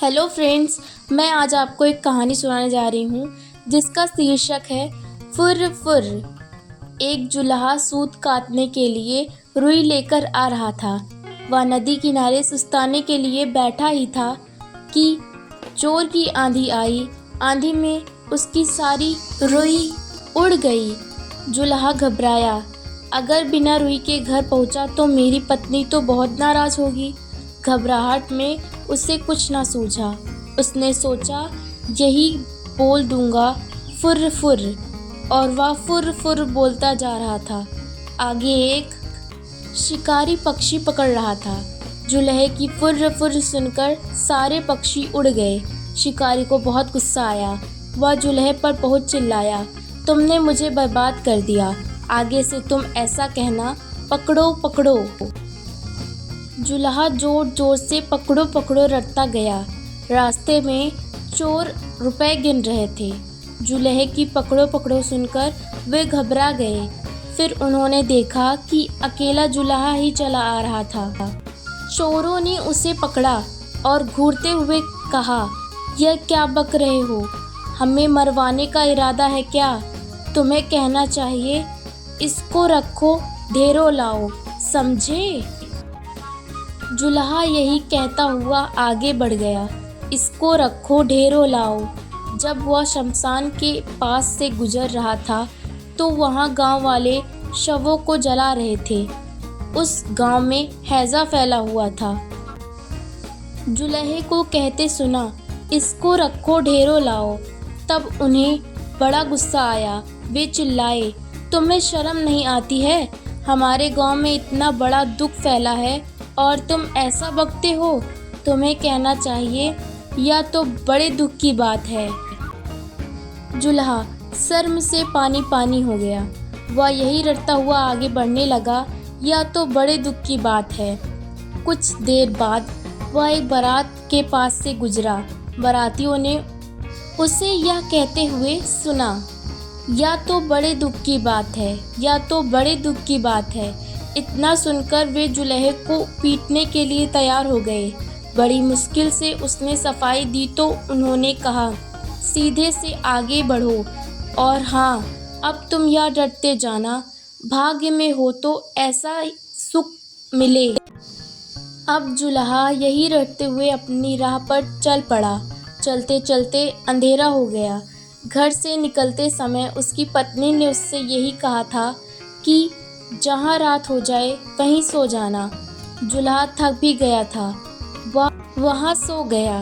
Hello friends, मैं आज आपको एक कहानी सुनाने जा रही हूँ जिसका शीर्षक है फुर्र फुर्र। एक जुलाहा सूत काटने के लिए रुई लेकर आ रहा था। वह नदी किनारे सुस्ताने के लिए बैठा ही था कि जोर की आंधी आई। आंधी में उसकी सारी रुई उड़ गई। जुलाहा घबराया, अगर बिना रुई के घर पहुंचा तो मेरी पत्नी तो बहुत नाराज़ होगी। घबराहट में उसे कुछ ना सूझा। उसने सोचा, यही बोल दूंगा फुर्र फुर्र, और वह फुर्र फुर्र बोलता जा रहा था। आगे एक शिकारी पक्षी पकड़ रहा था। जुलहे की फुर्र फुर्र सुनकर सारे पक्षी उड़ गए। शिकारी को बहुत गुस्सा आया। वह जुलहे पर बहुत चिल्लाया, तुमने मुझे बर्बाद कर दिया। आगे से तुम ऐसा कहना, पकड़ो पकड़ो। जुलाहा जोर जोर से पकड़ो पकड़ो रटता गया। रास्ते में चोर रुपए गिन रहे थे। जुलहे की पकड़ो पकड़ो सुनकर वे घबरा गए। फिर उन्होंने देखा कि अकेला जुलाहा ही चला आ रहा था। चोरों ने उसे पकड़ा और घूरते हुए कहा, यह क्या बक रहे हो? हमें मरवाने का इरादा है क्या? तुम्हें कहना चाहिए, इसको रखो, ढेरों लाओ, समझे? जुलाहा यही कहता हुआ आगे बढ़ गया, इसको रखो, ढेरों लाओ। जब वह शमशान के पास से गुजर रहा था तो वहाँ गांव वाले शवों को जला रहे थे। उस गांव में हैजा फैला हुआ था। जुलहे को कहते सुना, इसको रखो, ढेरों लाओ। तब उन्हें बड़ा गुस्सा आया। वे चिल्लाए, तुम्हें शर्म नहीं आती है? हमारे गांव में इतना बड़ा दुख फैला है और तुम ऐसा बकते हो? तुम्हें कहना चाहिए, या तो बड़े दुख की बात है। जुलहा शर्म से पानी पानी हो गया। वह यही रटता हुआ आगे बढ़ने लगा, या तो बड़े दुख की बात है। कुछ देर बाद वह एक बारात के पास से गुजरा। बारातियों ने उसे यह कहते हुए सुना, या तो बड़े दुख की बात है, या तो बड़े दुख की बात है। इतना सुनकर वे जुलहे को पीटने के लिए तैयार हो गए। बड़ी मुश्किल से उसने सफाई दी तो उन्होंने कहा, सीधे से आगे बढ़ो, और हाँ, अब तुम यह डरते जाना, भाग्य में हो तो ऐसा सुख मिले। अब जुलहा यही रटते हुए अपनी राह पर चल पड़ा। चलते चलते अंधेरा हो गया। घर से निकलते समय उसकी पत्नी ने उससे यही कहा था कि जहाँ रात हो जाए वहीं सो जाना। जुलहा थक भी गया था, वह वहाँ सो गया।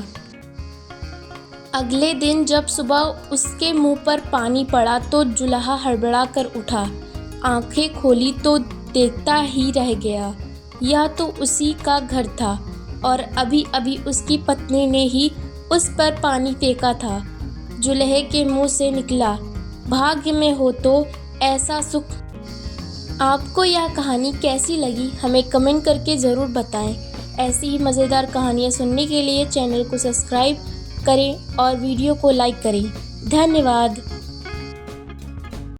अगले दिन जब सुबह उसके मुंह पर पानी पड़ा तो जुलहा हड़बड़ा कर उठा। आंखें खोली तो देखता ही रह गया, यह तो उसी का घर था और अभी अभी उसकी पत्नी ने ही उस पर पानी फेंका था। जुलहे के मुंह से निकला, भाग्य में हो तो ऐसा सुख। आपको यह कहानी कैसी लगी हमें कमेंट करके ज़रूर बताएं। ऐसी ही मज़ेदार कहानियाँ सुनने के लिए चैनल को सब्सक्राइब करें और वीडियो को लाइक करें। धन्यवाद।